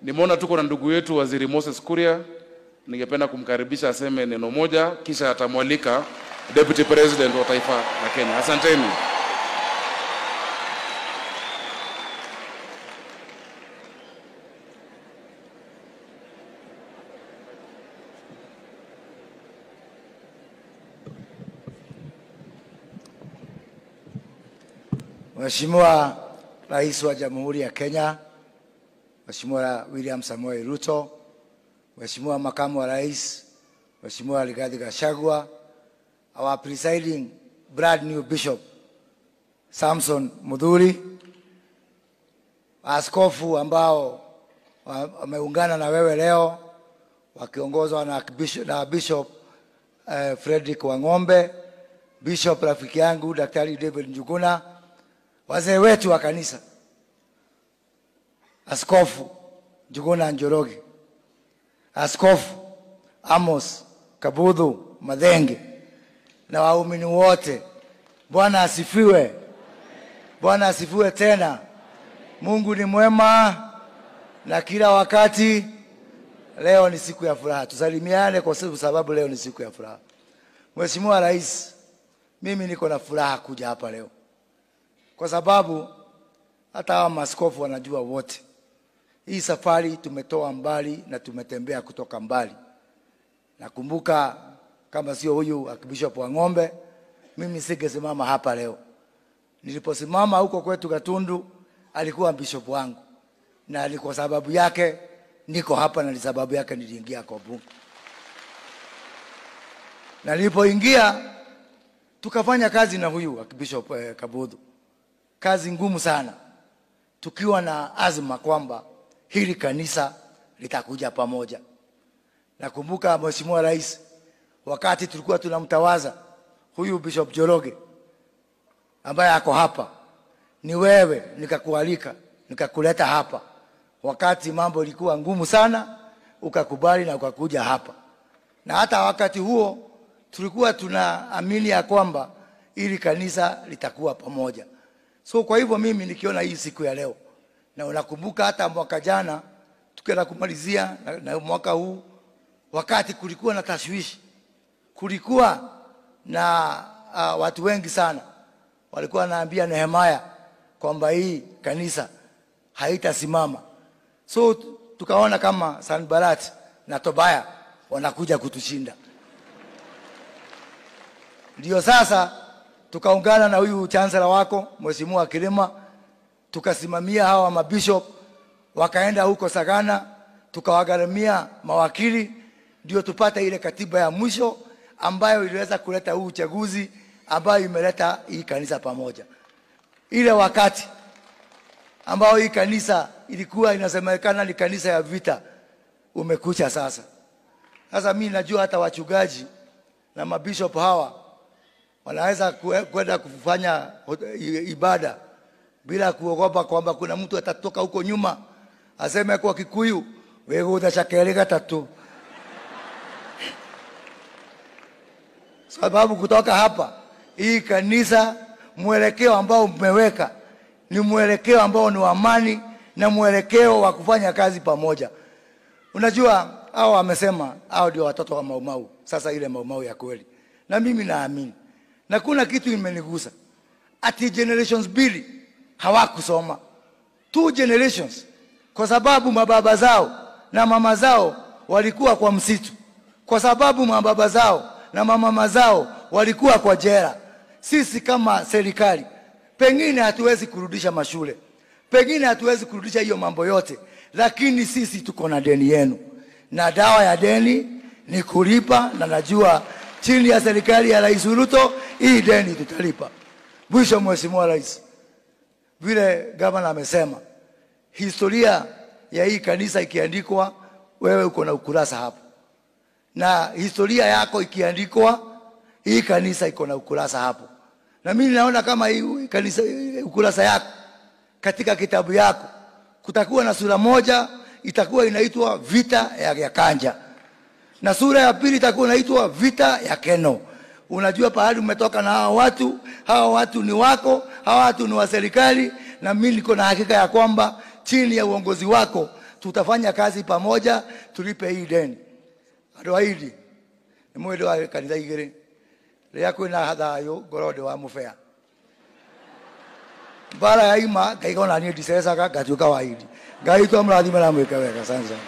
Nimeona tuko na ndugu yetu Waziri Moses Kuria, ningependa kumkaribisha aseme neno moja kisha atamwalika Deputy President wa taifa la Kenya. Asanteni. Mheshimiwa Rais wa Jamhuri ya Kenya, Mheshimiwa William Samoei Ruto, Mheshimiwa Makamu wa Rais, Mheshimiwa Rigathi Gachagua, our presiding brand new Bishop Samson Mudhuri, askofu ambao wameungana na wewe leo wakiongozwa na Bishop Frederick Wang'ombe, Bishop rafiki yangu Daktari David Njuguna, wazee wetu wa kanisa, Askofu Njuguna Njoroge, Askofu Amos Kabudhu Madhenge, na waumini wote. Bwana asifiwe. Bwana asifiwe tena. Mungu ni mwema na kila wakati. Leo ni siku ya furaha. Tusalimiane kwa sababu leo ni siku ya furaha. Mheshimiwa Rais, mimi niko na furaha kuja hapa leo, kwa sababu hata hawa maaskofu wanajua wote, hii safari tumetoa mbali na tumetembea kutoka mbali. Nakumbuka kama sio huyu Archbishop Wang'ombe, mimi singesimama hapa leo. Niliposimama huko kwetu Gatundu, alikuwa bishop wangu, na alikuwa sababu yake niko hapa, na ni sababu yake niliingia kwa bunge. Na nilipoingia tukafanya kazi na huyu Archbishop Kabudhu, kazi ngumu sana, tukiwa na azma kwamba hili kanisa litakuja pamoja. Nakumbuka Mheshimiwa Rais, wakati tulikuwa tunamtawaza huyu Bishop Njoroge ambaye ako hapa, ni wewe nikakualika, nikakuleta hapa. Wakati mambo ilikuwa ngumu sana, ukakubali na ukakuja hapa. Na hata wakati huo tulikuwa tunaamini ya kwamba hili kanisa litakuwa pamoja. So kwa hivyo mimi nikiona hii siku ya leo, na unakumbuka hata mwaka jana tukienda kumalizia na mwaka huu, wakati kulikuwa na tashwishi, kulikuwa na watu wengi sana walikuwa wanaambia Nehemia kwamba hii kanisa haitasimama. So tukaona kama Sanbalat na Tobaya wanakuja kutushinda. Ndio sasa tukaungana na huyu chancellor wako Mheshimiwa Kilima, tukasimamia hawa mabishop, wakaenda huko Sagana, tukawagharamia mawakili, ndio tupata ile katiba ya mwisho ambayo iliweza kuleta huu uchaguzi, ambayo imeleta hii kanisa pamoja. Ile wakati ambao hii kanisa ilikuwa inasemekana ni kanisa ya vita, umekucha sasa. Sasa mimi najua hata wachungaji na mabishop hawa wanaweza kwenda kufanya ibada bila kuogopa kwamba kuna mtu atatoka huko nyuma aseme kwa Kikuyu, wewe utachakeleka tatu. Sababu kutoka hapa, hii kanisa mwelekeo ambao mmeweka ni mwelekeo ambao ni wa amani na mwelekeo wa kufanya kazi pamoja. Unajua hao wamesema hao ndio watoto wa Maumau. Sasa ile Maumau ya kweli, na mimi naamini, na kuna kitu imenigusa, ati generations mbili hawakusoma, 2 generations, kwa sababu mababa zao na mama zao walikuwa kwa msitu, kwa sababu mababa zao na mama zao walikuwa kwa jela. Sisi kama serikali pengine hatuwezi kurudisha mashule, pengine hatuwezi kurudisha hiyo mambo yote, lakini sisi tuko na deni yenu, na dawa ya deni ni kulipa, na najua chini ya serikali ya Rais Ruto hii deni tutalipa. Mwisho, Mheshimiwa Rais, vile gavana amesema, historia ya hii kanisa ikiandikwa, wewe uko na ukurasa hapo, na historia yako ikiandikwa, hii kanisa iko na ukurasa hapo. Na mimi naona kama hii kanisa, ukurasa yako katika kitabu yako kutakuwa na sura moja itakuwa inaitwa vita ya Kanja, na sura ya pili itakuwa inaitwa vita ya Keno. Unajua pahali umetoka na hawa watu ni wako, hawa watu ni wa serikali, na mimi niko na hakika ya kwamba chini ya uongozi wako tutafanya kazi pamoja, tulipe hii deni. Adoaidi ni mwendo wa kanitha igere ria kwina hathayo gorode wa mufea bara ya ima ngaigona ni ndicecaga ngatuika waidi ngai to mrathime na mwike wega. Asante sana.